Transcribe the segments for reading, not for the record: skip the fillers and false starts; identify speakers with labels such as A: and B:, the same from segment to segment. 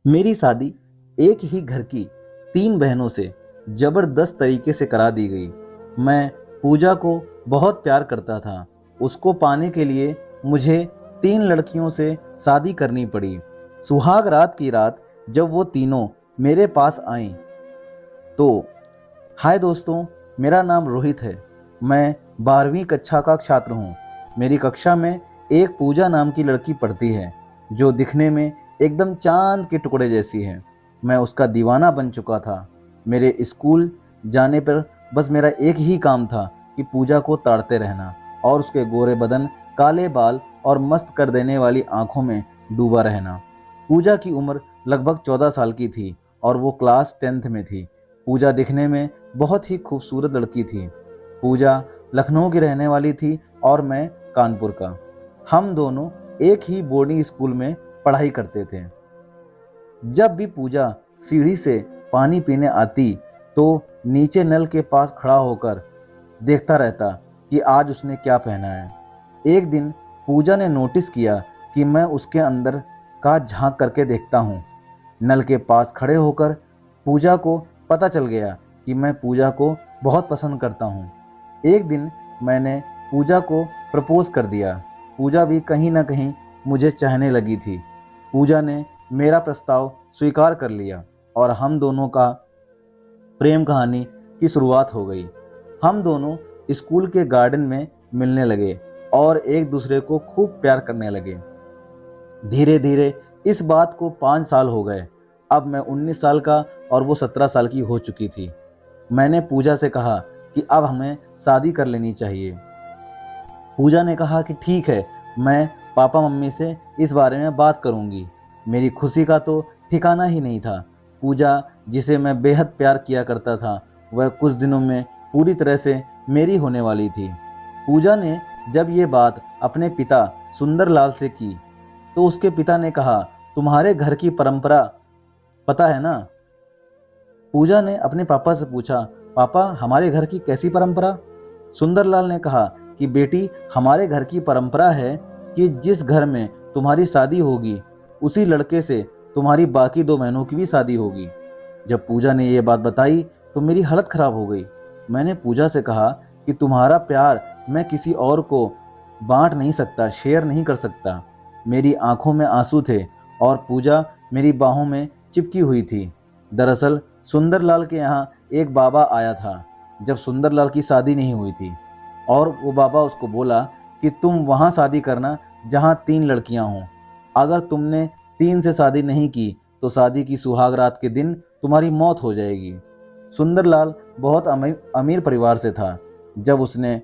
A: मेरी शादी एक ही घर की 3 बहनों से ज़बरदस्त तरीके से करा दी गई। मैं पूजा को बहुत प्यार करता था। उसको पाने के लिए मुझे 3 लड़कियों से शादी करनी पड़ी। सुहाग रात की रात जब वो तीनों मेरे पास आईं, तो हाय दोस्तों, मेरा नाम रोहित है। मैं 12वीं कक्षा का छात्र हूँ। मेरी कक्षा में एक पूजा नाम की लड़की पढ़ती है, जो दिखने में एकदम चाँद के टुकड़े जैसी है। मैं उसका दीवाना बन चुका था। मेरे स्कूल जाने पर बस मेरा एक ही काम था कि पूजा को ताड़ते रहना और उसके गोरे बदन, काले बाल और मस्त कर देने वाली आँखों में डूबा रहना। पूजा की उम्र लगभग 14 साल की थी और वो क्लास 10th में थी। पूजा दिखने में बहुत ही खूबसूरत लड़की थी। पूजा लखनऊ की रहने वाली थी और मैं कानपुर का। हम दोनों एक ही बोर्डिंग स्कूल में पढ़ाई करते थे। जब भी पूजा सीढ़ी से पानी पीने आती, तो नीचे नल के पास खड़ा होकर देखता रहता कि आज उसने क्या पहना है। एक दिन पूजा ने नोटिस किया कि मैं उसके अंदर का झांक करके देखता हूँ। नल के पास खड़े होकर पूजा को पता चल गया कि मैं पूजा को बहुत पसंद करता हूँ। एक दिन मैंने पूजा को प्रपोज कर दिया। पूजा भी कहीं ना कहीं मुझे चाहने लगी थी। पूजा ने मेरा प्रस्ताव स्वीकार कर लिया और हम दोनों का प्रेम कहानी की शुरुआत हो गई। हम दोनों स्कूल के गार्डन में मिलने लगे और एक दूसरे को खूब प्यार करने लगे। धीरे धीरे इस बात को 5 साल हो गए। अब मैं 19 साल का और वो 17 साल की हो चुकी थी। मैंने पूजा से कहा कि अब हमें शादी कर लेनी चाहिए। पूजा ने कहा कि ठीक है, मैं पापा मम्मी से इस बारे में बात करूंगी। मेरी खुशी का तो ठिकाना ही नहीं था। पूजा, जिसे मैं बेहद प्यार किया करता था, वह कुछ दिनों में पूरी तरह से मेरी होने वाली थी। पूजा ने जब ये बात अपने पिता सुंदरलाल से की, तो उसके पिता ने कहा, तुम्हारे घर की परंपरा पता है ना? पूजा ने अपने पापा से पूछा, पापा हमारे घर की कैसी परंपरा? सुंदरलाल ने कहा कि बेटी, हमारे घर की परंपरा है कि जिस घर में तुम्हारी शादी होगी, उसी लड़के से तुम्हारी बाकी 2 बहनों की भी शादी होगी। जब पूजा ने ये बात बताई तो मेरी हालत खराब हो गई। मैंने पूजा से कहा कि तुम्हारा प्यार मैं किसी और को बांट नहीं सकता, शेयर नहीं कर सकता। मेरी आंखों में आंसू थे और पूजा मेरी बाहों में चिपकी हुई थी। दरअसल सुंदरलाल के यहाँ एक बाबा आया था जब सुंदरलाल की शादी नहीं हुई थी, और वो बाबा उसको बोला कि तुम वहाँ शादी करना जहाँ 3 लड़कियाँ हों। अगर तुमने 3 से शादी नहीं की तो शादी की सुहाग रात के दिन तुम्हारी मौत हो जाएगी। सुंदरलाल बहुत अमीर परिवार से था। जब उसने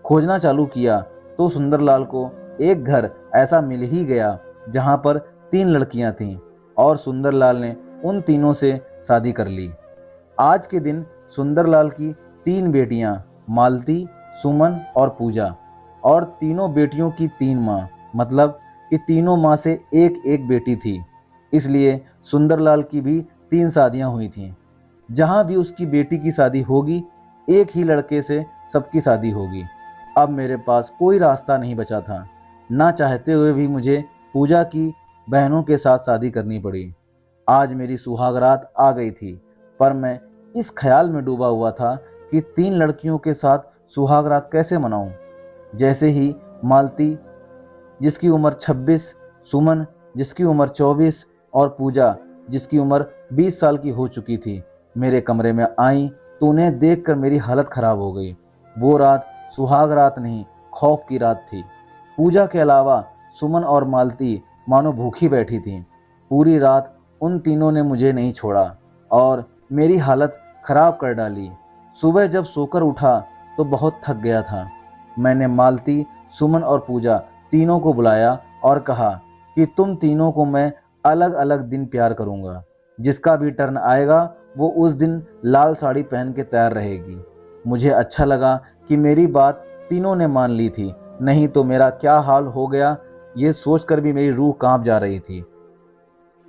A: खोजना चालू किया तो सुंदरलाल को एक घर ऐसा मिल ही गया जहाँ पर 3 लड़कियाँ थीं, और सुंदरलाल ने उन तीनों से शादी कर ली। आज के दिन सुंदरलाल की 3 बेटियां, मालती, सुमन और पूजा, और तीनों बेटियों की 3 माँ, मतलब कि तीनों माँ से एक एक बेटी थी। इसलिए सुंदरलाल की भी 3 शादियां हुई थीं। जहाँ भी उसकी बेटी की शादी होगी, एक ही लड़के से सबकी शादी होगी। अब मेरे पास कोई रास्ता नहीं बचा था। ना चाहते हुए भी मुझे पूजा की बहनों के साथ शादी करनी पड़ी। आज मेरी सुहाग रात आ गई थी, पर मैं इस ख्याल में डूबा हुआ था कि 3 लड़कियों के साथ सुहाग रात कैसे मनाऊं। जैसे ही मालती, जिसकी उम्र 26, सुमन, जिसकी उम्र 24, और पूजा, जिसकी उम्र 20 साल की हो चुकी थी, मेरे कमरे में आई, तो उन्हें देखकर मेरी हालत खराब हो गई। वो रात सुहाग रात नहीं, खौफ की रात थी। पूजा के अलावा सुमन और मालती मानो भूखी बैठी थीं। पूरी रात उन तीनों ने मुझे नहीं छोड़ा और मेरी हालत खराब कर डाली। सुबह जब सोकर उठा तो बहुत थक गया था। मैंने मालती, सुमन और पूजा तीनों को बुलाया और कहा कि तुम तीनों को मैं अलग अलग दिन प्यार करूंगा। जिसका भी टर्न आएगा वो उस दिन लाल साड़ी पहन के तैयार रहेगी। मुझे अच्छा लगा कि मेरी बात तीनों ने मान ली थी, नहीं तो मेरा क्या हाल हो गया, ये सोचकर भी मेरी रूह कांप जा रही थी।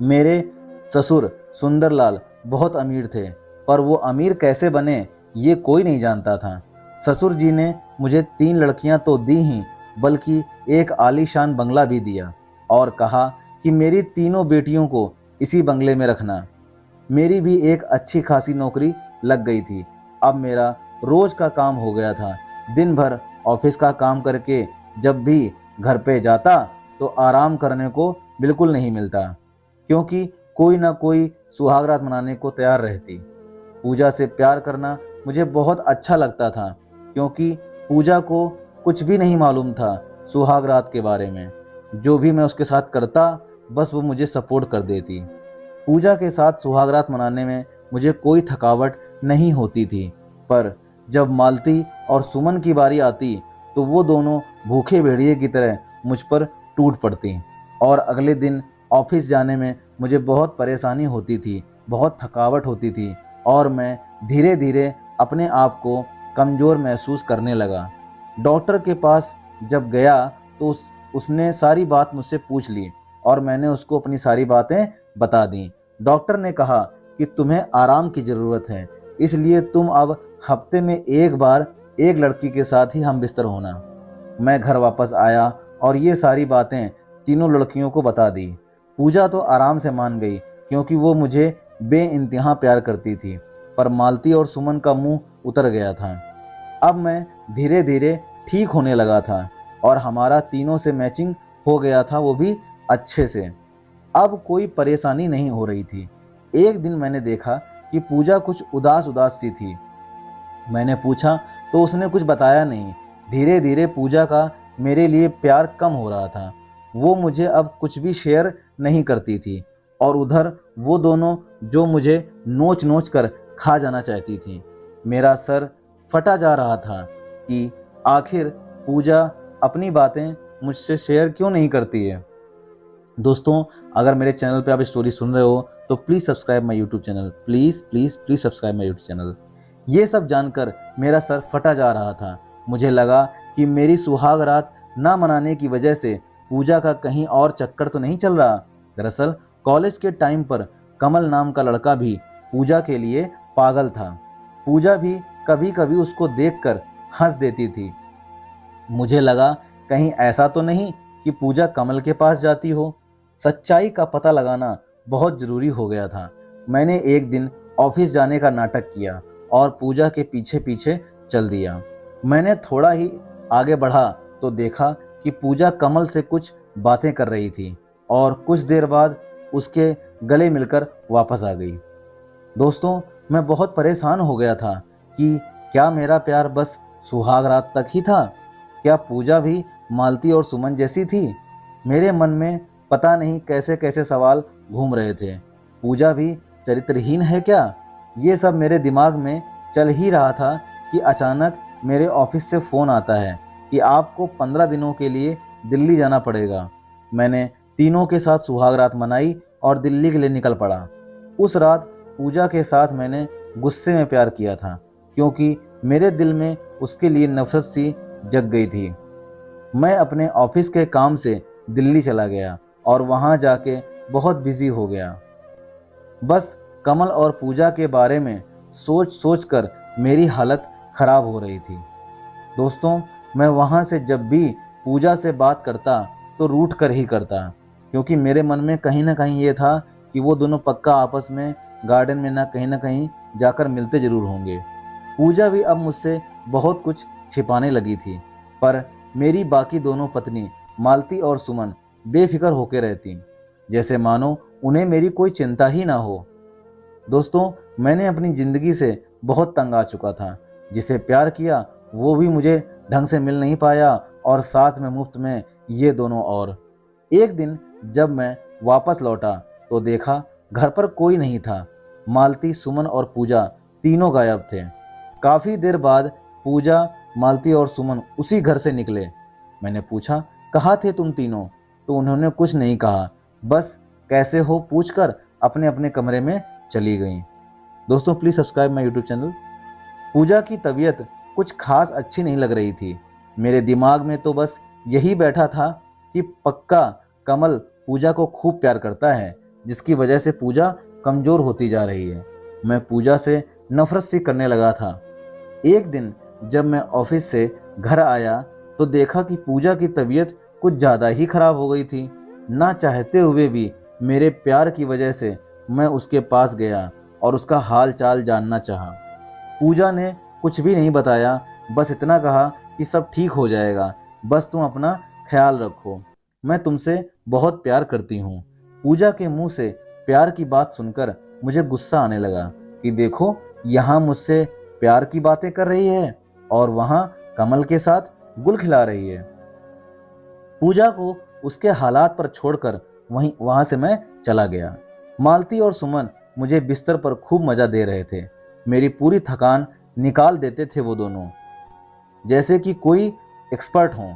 A: मेरे ससुर सुंदरलाल बहुत अमीर थे, पर वो अमीर कैसे बने ये कोई नहीं जानता था। ससुर जी ने मुझे 3 लड़कियां तो दी ही, बल्कि एक आलीशान बंगला भी दिया और कहा कि मेरी तीनों बेटियों को इसी बंगले में रखना। मेरी भी एक अच्छी खासी नौकरी लग गई थी। अब मेरा रोज का काम हो गया था। दिन भर ऑफिस का काम करके जब भी घर पे जाता तो आराम करने को बिल्कुल नहीं मिलता, क्योंकि कोई ना कोई सुहागरात मनाने को तैयार रहती। पूजा से प्यार करना मुझे बहुत अच्छा लगता था, क्योंकि पूजा को कुछ भी नहीं मालूम था सुहागरात के बारे में। जो भी मैं उसके साथ करता बस वो मुझे सपोर्ट कर देती। पूजा के साथ सुहागरात मनाने में मुझे कोई थकावट नहीं होती थी, पर जब मालती और सुमन की बारी आती तो वो दोनों भूखे भेड़िए की तरह मुझ पर टूट पड़ती और अगले दिन ऑफिस जाने में मुझे बहुत परेशानी होती थी, बहुत थकावट होती थी और मैं धीरे धीरे अपने आप को कमज़ोर महसूस करने लगा। डॉक्टर के पास जब गया तो उसने सारी बात मुझसे पूछ ली और मैंने उसको अपनी सारी बातें बता दी। डॉक्टर ने कहा कि तुम्हें आराम की ज़रूरत है, इसलिए तुम अब हफ्ते में एक बार एक लड़की के साथ ही हम बिस्तर होना। मैं घर वापस आया और ये सारी बातें तीनों लड़कियों को बता दी। पूजा तो आराम से मान गई, क्योंकि वो मुझे बेइंतहा प्यार करती थी, पर मालती और सुमन का मुंह उतर गया था। अब मैं धीरे धीरे ठीक होने लगा था और हमारा तीनों से मैचिंग हो गया था, वो भी अच्छे से। अब कोई परेशानी नहीं हो रही थी। एक दिन मैंने देखा कि पूजा कुछ उदास उदास सी थी। मैंने पूछा तो उसने कुछ बताया नहीं। धीरे धीरे पूजा का मेरे लिए प्यार कम हो रहा था। वो मुझे अब कुछ भी शेयर नहीं करती थी और उधर वो दोनों जो मुझे नोच नोच कर खा जाना चाहती थी। मेरा सर फटा जा रहा था कि आखिर पूजा अपनी बातें मुझसे शेयर क्यों नहीं करती है। दोस्तों, अगर मेरे चैनल पे आप स्टोरी सुन रहे हो तो please subscribe my YouTube channel. Please please please subscribe my YouTube channel. ये सब जानकर मेरा सर फटा जा रहा था। मुझे लगा कि मेरी सुहाग रात ना मनाने की वजह से पूजा का कहीं और चक्कर तो नहीं चल रहा। दरअसल कॉलेज के टाइम पर कमल नाम का लड़का भी पूजा के लिए पागल था। पूजा भी कभी कभी उसको देखकर हंस देती थी। मुझे लगा कहीं ऐसा तो नहीं कि पूजा कमल के पास जाती हो। सच्चाई का पता लगाना बहुत ज़रूरी हो गया था। मैंने एक दिन ऑफिस जाने का नाटक किया और पूजा के पीछे पीछे चल दिया। मैंने थोड़ा ही आगे बढ़ा तो देखा कि पूजा कमल से कुछ बातें कर रही थी और कुछ देर बाद उसके गले मिलकर वापस आ गई। दोस्तों, मैं बहुत परेशान हो गया था कि क्या मेरा प्यार बस सुहाग रात तक ही था? क्या पूजा भी मालती और सुमन जैसी थी? मेरे मन में पता नहीं कैसे कैसे सवाल घूम रहे थे। पूजा भी चरित्रहीन है क्या? ये सब मेरे दिमाग में चल ही रहा था कि अचानक मेरे ऑफिस से फ़ोन आता है कि आपको 15 दिनों के लिए दिल्ली जाना पड़ेगा। मैंने तीनों के साथ सुहाग रात मनाई और दिल्ली के लिए निकल पड़ा। उस रात पूजा के साथ मैंने गुस्से में प्यार किया था, क्योंकि मेरे दिल में उसके लिए नफरत सी जग गई थी। मैं अपने ऑफिस के काम से दिल्ली चला गया और वहाँ जाके बहुत बिजी हो गया। बस कमल और पूजा के बारे में सोच सोच कर मेरी हालत खराब हो रही थी। दोस्तों, मैं वहाँ से जब भी पूजा से बात करता तो रूठ कर ही करता, क्योंकि मेरे मन में कहीं ना कहीं ये था कि वो दोनों पक्का आपस में गार्डन में ना कहीं जाकर मिलते जरूर होंगे। पूजा भी अब मुझसे बहुत कुछ छिपाने लगी थी, पर मेरी बाकी दोनों पत्नी मालती और सुमन बेफिक्र होकर रहती, जैसे मानो उन्हें मेरी कोई चिंता ही ना हो। दोस्तों, मैंने अपनी ज़िंदगी से बहुत तंग आ चुका था। जिसे प्यार किया वो भी मुझे ढंग से मिल नहीं पाया और साथ में मुफ्त में ये दोनों और। एक दिन जब मैं वापस लौटा तो देखा घर पर कोई नहीं था। मालती, सुमन और पूजा तीनों गायब थे। काफ़ी देर बाद पूजा, मालती और सुमन उसी घर से निकले। मैंने पूछा, कहाँ थे तुम तीनों? तो उन्होंने कुछ नहीं कहा, बस कैसे हो पूछकर अपने अपने कमरे में चली गईं। दोस्तों, please subscribe my YouTube channel. Pooja की तबीयत कुछ खास अच्छी नहीं लग रही थी। मेरे दिमाग में तो बस यही बैठा था कि पक्का कमल पूजा को खूब प्यार करता है, जिसकी वजह से पूजा कमज़ोर होती जा रही है। मैं पूजा से नफरत सी करने लगा था। एक दिन जब मैं ऑफिस से घर आया तो देखा कि पूजा की तबीयत कुछ ज़्यादा ही खराब हो गई थी। ना चाहते हुए भी मेरे प्यार की वजह से मैं उसके पास गया और उसका हाल चाल जानना चाहा। पूजा ने कुछ भी नहीं बताया, बस इतना कहा कि सब ठीक हो जाएगा, बस तुम अपना ख्याल रखो, मैं तुमसे बहुत प्यार करती हूँ। पूजा के मुंह से प्यार की बात सुनकर मुझे गुस्सा आने लगा कि देखो, यहाँ मुझसे प्यार की बातें कर रही है और वहाँ कमल के साथ गुल खिला रही है। पूजा को उसके हालात पर छोड़कर वहां से मैं चला गया। मालती और सुमन मुझे बिस्तर पर खूब मजा दे रहे थे। मेरी पूरी थकान निकाल देते थे वो दोनों, जैसे कि कोई एक्सपर्ट हों।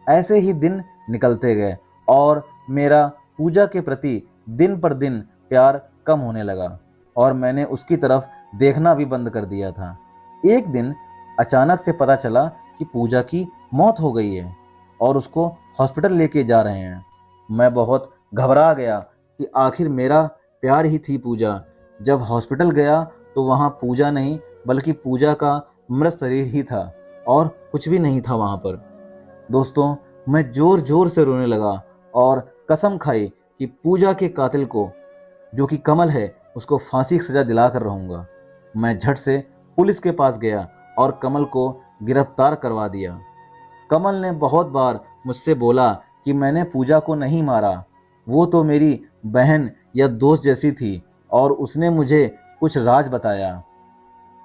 A: ऐसे ही दिन निकलते गए और मेरा पूजा के प्रति दिन पर दिन प्यार कम होने लगा और मैंने उसकी तरफ देखना भी बंद कर दिया था। एक दिन अचानक से पता चला कि पूजा की मौत हो गई है और उसको हॉस्पिटल लेके जा रहे हैं। मैं बहुत घबरा गया कि आखिर मेरा प्यार ही थी पूजा। जब हॉस्पिटल गया तो वहाँ पूजा नहीं बल्कि पूजा का मृत शरीर ही था और कुछ भी नहीं था वहाँ पर। दोस्तों, मैं जोर जोर से रोने लगा और कसम खाई कि पूजा के कातिल को, जो कि कमल है, उसको फांसी की सजा दिलाकर रहूंगा। मैं झट से पुलिस के पास गया और कमल को गिरफ्तार करवा दिया। कमल ने बहुत बार मुझसे बोला कि मैंने पूजा को नहीं मारा, वो तो मेरी बहन या दोस्त जैसी थी और उसने मुझे कुछ राज बताया।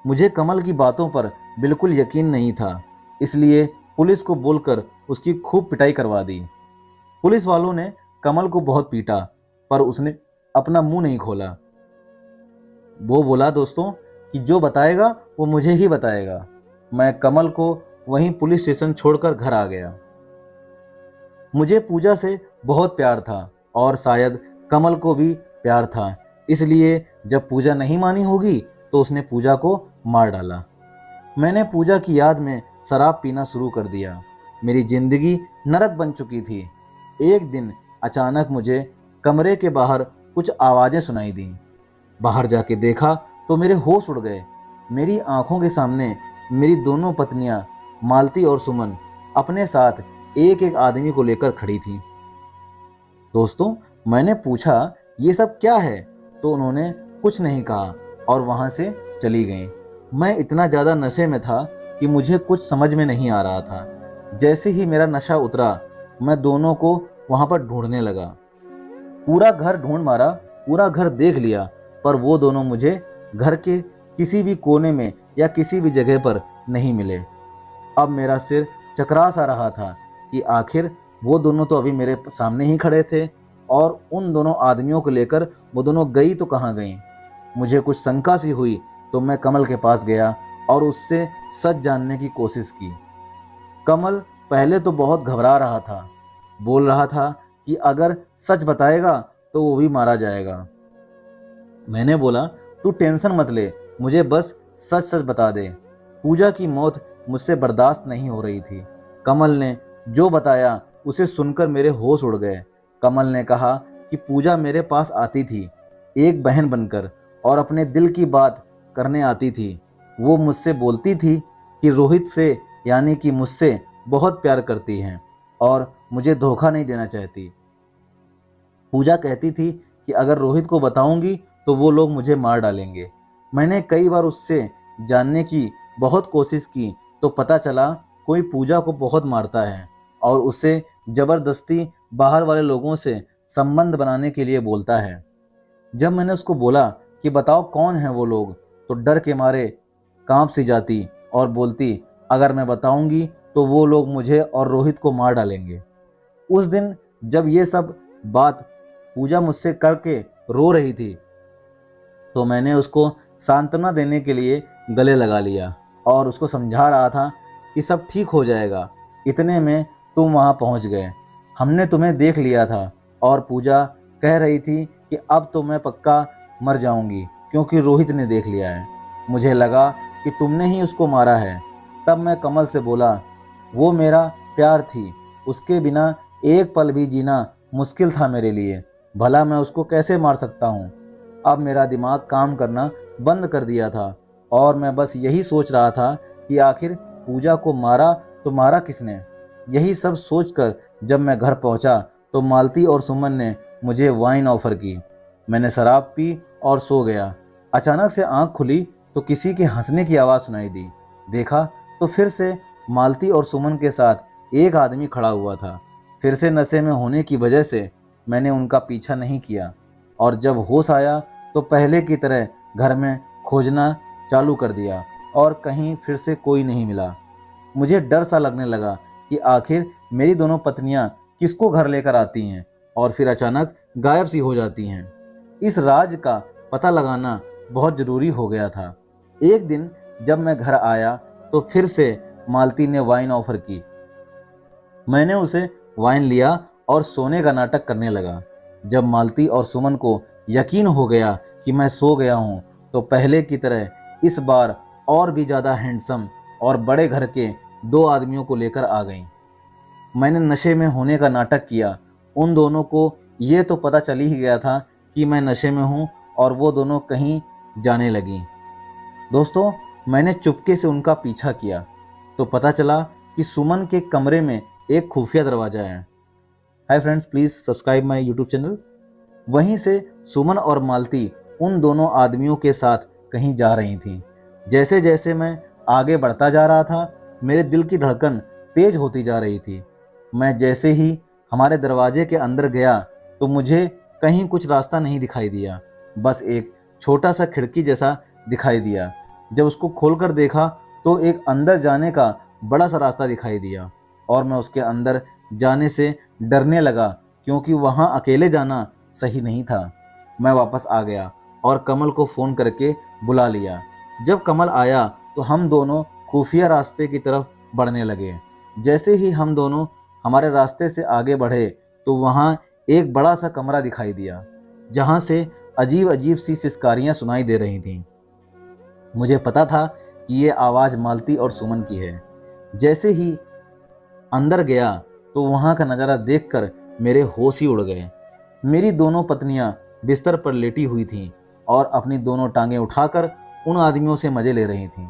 A: मुझे कमल की बातों पर बिल्कुल यकीन नहीं था, इसलिए पुलिस को बोलकर उसकी खूब पिटाई करवा दी। पुलिस वालों ने कमल को बहुत पीटा, पर उसने अपना मुंह नहीं खोला। वो बोला दोस्तों कि जो बताएगा वो मुझे ही बताएगा। मैं कमल को वहीं पुलिस स्टेशन छोड़कर घर आ गया। मुझे पूजा से बहुत प्यार था और शायद कमल को भी प्यार था, इसलिए जब पूजा नहीं मानी होगी तो उसने पूजा को मार डाला। मैंने पूजा की याद में शराब पीना शुरू कर दिया। मेरी जिंदगी नरक बन चुकी थी। एक दिन अचानक मुझे कमरे के बाहर कुछ आवाज़ें सुनाई दी। बाहर जाके देखा तो मेरे होश उड़ गए। मेरी आंखों के सामने मेरी दोनों पत्नियां मालती और सुमन अपने साथ एक एक आदमी को लेकर खड़ी थी। दोस्तों, मैंने पूछा ये सब क्या है, तो उन्होंने कुछ नहीं कहा और वहां से चली गईं। मैं इतना ज़्यादा नशे में था कि मुझे कुछ समझ में नहीं आ रहा था। जैसे ही मेरा नशा उतरा, मैं दोनों को वहां पर ढूंढने लगा। पूरा घर ढूंढ मारा, पूरा घर देख लिया, पर वो दोनों मुझे घर के किसी भी कोने में या किसी भी जगह पर नहीं मिले। अब मेरा सिर चकरा सा रहा था कि आखिर वो दोनों तो अभी मेरे सामने ही खड़े थे और उन दोनों आदमियों को लेकर वो दोनों गई तो कहाँ गई। मुझे कुछ शंका सी हुई तो मैं कमल के पास गया और उससे सच जानने की कोशिश की। कमल पहले तो बहुत घबरा रहा था, बोल रहा था कि अगर सच बताएगा तो वो भी मारा जाएगा। मैंने बोला, तू टेंशन मत ले, मुझे बस सच सच बता दे। पूजा की मौत मुझसे बर्दाश्त नहीं हो रही थी। कमल ने जो बताया उसे सुनकर मेरे होश उड़ गए। कमल ने कहा कि पूजा मेरे पास आती थी एक बहन बनकर और अपने दिल की बात करने आती थी। वो मुझसे बोलती थी कि रोहित से, यानी कि मुझसे, बहुत प्यार करती हैं और मुझे धोखा नहीं देना चाहती। पूजा कहती थी कि अगर रोहित को बताऊंगी तो वो लोग मुझे मार डालेंगे। मैंने कई बार उससे जानने की बहुत कोशिश की तो पता चला कोई पूजा को बहुत मारता है और उसे जबरदस्ती बाहर वाले लोगों से संबंध बनाने के लिए बोलता है। जब मैंने उसको बोला कि बताओ कौन है वो लोग, तो डर के मारे कांप सी जाती और बोलती अगर मैं बताऊंगी तो वो लोग मुझे और रोहित को मार डालेंगे। उस दिन जब ये सब बात पूजा मुझसे करके रो रही थी तो मैंने उसको सांत्वना देने के लिए गले लगा लिया और उसको समझा रहा था कि सब ठीक हो जाएगा। इतने में तुम वहाँ पहुँच गए। हमने तुम्हें देख लिया था और पूजा कह रही थी कि अब तो मैं पक्का मर जाऊंगी क्योंकि रोहित ने देख लिया है। मुझे लगा कि तुमने ही उसको मारा है। तब मैं कमल से बोला, वो मेरा प्यार थी, उसके बिना एक पल भी जीना मुश्किल था मेरे लिए, भला मैं उसको कैसे मार सकता हूँ। अब मेरा दिमाग काम करना बंद कर दिया था और मैं बस यही सोच रहा था कि आखिर पूजा को मारा तो मारा किसने। यही सब सोचकर जब मैं घर पहुंचा तो मालती और सुमन ने मुझे वाइन ऑफर की। मैंने शराब पी और सो गया। अचानक से आंख खुली तो किसी के हंसने की आवाज़ सुनाई दी। देखा तो फिर से मालती और सुमन के साथ एक आदमी खड़ा हुआ था। फिर से नशे में होने की वजह से मैंने उनका पीछा नहीं किया और जब होश आया तो पहले की तरह घर में खोजना चालू कर दिया और कहीं फिर से कोई नहीं मिला। मुझे डर सा लगने लगा कि आखिर मेरी दोनों पत्नियां किसको घर लेकर आती हैं और फिर अचानक गायब सी हो जाती हैं। इस राज का पता लगाना बहुत ज़रूरी हो गया था। एक दिन जब मैं घर आया तो फिर से मालती ने वाइन ऑफर की। मैंने उसे वाइन लिया और सोने का नाटक करने लगा। जब मालती और सुमन को यकीन हो गया कि मैं सो गया हूँ तो पहले की तरह इस बार और भी ज़्यादा हैंडसम और बड़े घर के दो आदमियों को लेकर आ गईं। मैंने नशे में होने का नाटक किया। उन दोनों को ये तो पता चल ही गया था कि मैं नशे में हूँ और वो दोनों कहीं जाने लगी। दोस्तों, मैंने चुपके से उनका पीछा किया तो पता चला कि सुमन के कमरे में एक खुफिया दरवाज़ा है। Hi friends, please subscribe my YouTube channel. वहीं से सुमन और मालती उन दोनों आदमियों के साथ कहीं जा रही थीं। जैसे जैसे मैं आगे बढ़ता जा रहा था मेरे दिल की धड़कन तेज होती जा रही थी। मैं जैसे ही हमारे दरवाजे के अंदर गया तो मुझे कहीं कुछ रास्ता नहीं दिखाई दिया, बस एक छोटा सा खिड़की जैसा दिखाई दिया। जब उसको खोलकर देखा तो एक अंदर जाने का बड़ा सा रास्ता दिखाई दिया और मैं उसके अंदर जाने से डरने लगा क्योंकि वहाँ अकेले जाना सही नहीं था। मैं वापस आ गया और कमल को फ़ोन करके बुला लिया। जब कमल आया तो हम दोनों खुफिया रास्ते की तरफ बढ़ने लगे। जैसे ही हम दोनों हमारे रास्ते से आगे बढ़े तो वहाँ एक बड़ा सा कमरा दिखाई दिया जहाँ से अजीब अजीब सी सिसकारियाँ सुनाई दे रही थीं। मुझे पता था कि ये आवाज़ मालती और सुमन की है। जैसे ही अंदर गया तो वहाँ का नज़ारा देखकर मेरे होश ही उड़ गए। मेरी दोनों पत्नियां बिस्तर पर लेटी हुई थीं और अपनी दोनों टांगें उठाकर उन आदमियों से मजे ले रही थीं।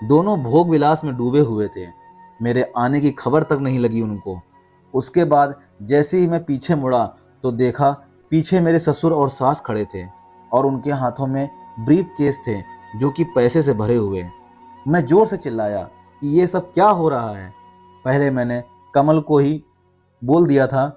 A: दोनों भोग विलास में डूबे हुए थे। मेरे आने की खबर तक नहीं लगी उनको। उसके बाद जैसे ही मैं पीछे मुड़ा तो देखा पीछे मेरे ससुर और सास खड़े थे और उनके हाथों में ब्रीफ केस थे जो कि पैसे से भरे हुए। मैं जोर से चिल्लाया कि ये सब क्या हो रहा है। पहले मैंने कमल को ही बोल दिया था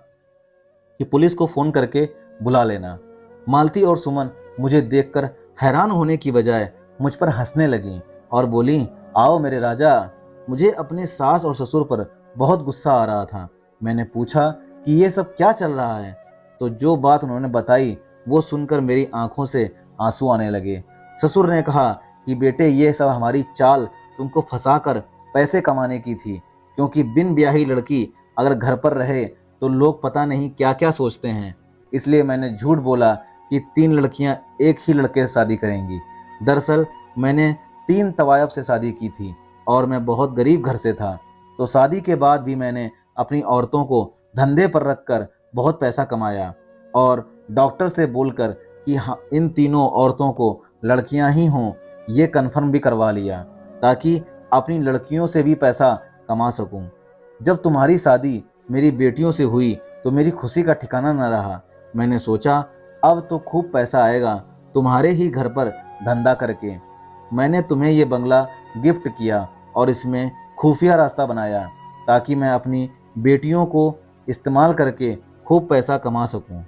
A: कि पुलिस को फ़ोन करके बुला लेना। मालती और सुमन मुझे देखकर हैरान होने की बजाय मुझ पर हंसने लगीं और बोलीं, आओ मेरे राजा। मुझे अपने सास और ससुर पर बहुत गुस्सा आ रहा था। मैंने पूछा कि ये सब क्या चल रहा है, तो जो बात उन्होंने बताई वो सुनकर मेरी आंखों से आंसू आने लगे। ससुर ने कहा कि बेटे, ये सब हमारी चाल तुमको फंसाकर पैसे कमाने की थी, क्योंकि बिन ब्याही लड़की अगर घर पर रहे तो लोग पता नहीं क्या क्या सोचते हैं। इसलिए मैंने झूठ बोला कि 3 लड़कियां एक ही लड़के से शादी करेंगी। दरअसल मैंने 3 तवायब से शादी की थी और मैं बहुत गरीब घर से था, तो शादी के बाद भी मैंने अपनी औरतों को धंधे पर रखकर बहुत पैसा कमाया और डॉक्टर से बोलकर कि हाँ, इन तीनों औरतों को लड़कियां ही हों ये कन्फर्म भी करवा लिया ताकि अपनी लड़कियों से भी पैसा कमा सकूं। जब तुम्हारी शादी मेरी बेटियों से हुई तो मेरी खुशी का ठिकाना न रहा। मैंने सोचा अब तो खूब पैसा आएगा तुम्हारे ही घर पर धंधा करके। मैंने तुम्हें ये बंगला गिफ्ट किया और इसमें खुफिया रास्ता बनाया ताकि मैं अपनी बेटियों को इस्तेमाल करके खूब पैसा कमा सकूं।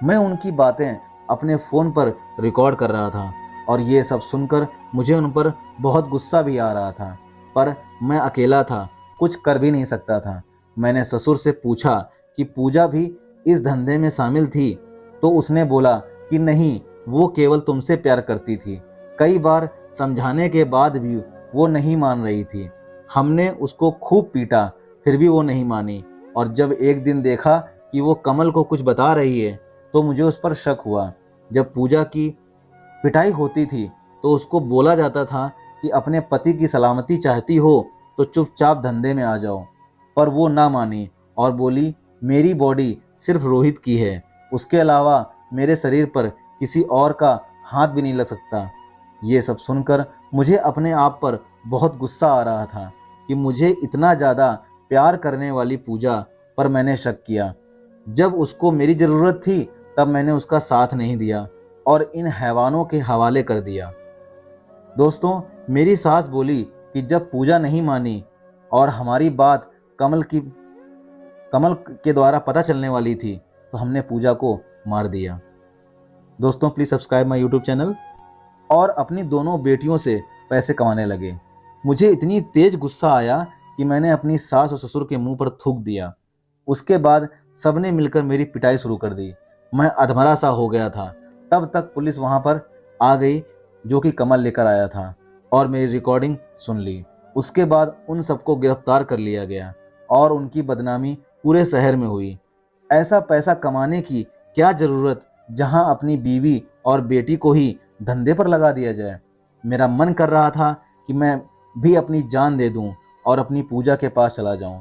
A: मैं उनकी बातें अपने फ़ोन पर रिकॉर्ड कर रहा था और ये सब सुनकर मुझे उन पर बहुत गुस्सा भी आ रहा था, पर मैं अकेला था, कुछ कर भी नहीं सकता था। मैंने ससुर से पूछा कि पूजा भी इस धंधे में शामिल थी, तो उसने बोला कि नहीं, वो केवल तुमसे प्यार करती थी। कई बार समझाने के बाद भी वो नहीं मान रही थी। हमने उसको खूब पीटा, फिर भी वो नहीं मानी और जब एक दिन देखा कि वो कमल को कुछ बता रही है तो मुझे उस पर शक हुआ। जब पूजा की पिटाई होती थी तो उसको बोला जाता था कि अपने पति की सलामती चाहती हो तो चुपचाप धंधे में आ जाओ, पर वो ना मानी और बोली मेरी बॉडी सिर्फ रोहित की है, उसके अलावा मेरे शरीर पर किसी और का हाथ भी नहीं लग सकता। ये सब सुनकर मुझे अपने आप पर बहुत गुस्सा आ रहा था कि मुझे इतना ज़्यादा प्यार करने वाली पूजा पर मैंने शक किया। जब उसको मेरी ज़रूरत थी तब मैंने उसका साथ नहीं दिया और इन हैवानों के हवाले कर दिया। दोस्तों, मेरी सास बोली कि जब पूजा नहीं मानी और हमारी बात कमल के द्वारा पता चलने वाली थी तो हमने पूजा को मार दिया। दोस्तों, please subscribe my YouTube channel. और अपनी दोनों बेटियों से पैसे कमाने लगे। मुझे इतनी तेज गुस्सा आया कि मैंने अपनी सास और ससुर के मुंह पर थूक दिया। उसके बाद सबने मिलकर मेरी पिटाई शुरू कर दी। मैं अधमरा सा हो गया था। तब तक पुलिस वहां पर आ गई, जो कि कमल लेकर आया था, और मेरी रिकॉर्डिंग सुन ली। उसके बाद उन सबको गिरफ्तार कर लिया गया और उनकी बदनामी पूरे शहर में हुई। ऐसा पैसा कमाने की क्या ज़रूरत, जहां अपनी बीवी और बेटी को ही धंधे पर लगा दिया जाए। मेरा मन कर रहा था कि मैं भी अपनी जान दे दूं और अपनी पूजा के पास चला जाऊं,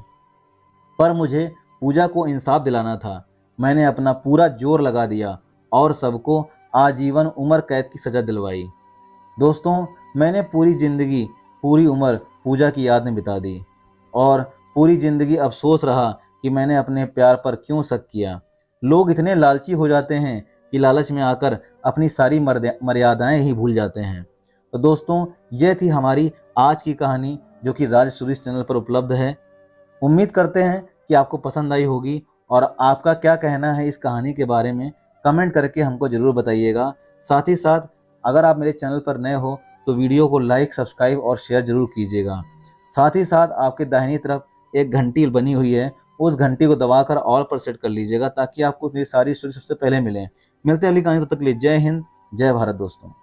A: पर मुझे पूजा को इंसाफ दिलाना था। मैंने अपना पूरा जोर लगा दिया और सबको आजीवन उम्र कैद की सज़ा दिलवाई। दोस्तों, मैंने पूरी उम्र पूजा की याद में बिता दी और पूरी ज़िंदगी अफसोस रहा कि मैंने अपने प्यार पर क्यों शक किया। लोग इतने लालची हो जाते हैं कि लालच में आकर अपनी सारी मर्यादाएं ही भूल जाते हैं। तो दोस्तों, यह थी हमारी आज की कहानी, जो कि राज सुरेश चैनल पर उपलब्ध है। उम्मीद करते हैं कि आपको पसंद आई होगी, और आपका क्या कहना है इस कहानी के बारे में कमेंट करके हमको ज़रूर बताइएगा। साथ ही साथ अगर आप मेरे चैनल पर नए हो तो वीडियो को लाइक, सब्सक्राइब और शेयर ज़रूर कीजिएगा। साथ ही साथ आपके दाहिनी तरफ एक घंटी बनी हुई है, उस घंटी को दबाकर ऑल पर सेट कर लीजिएगा, ताकि आपको मेरी सारी स्टोरी सबसे पहले मिलें। मिलते हैं अगली कहानी, तब तक के लिए जय हिंद, जय भारत दोस्तों।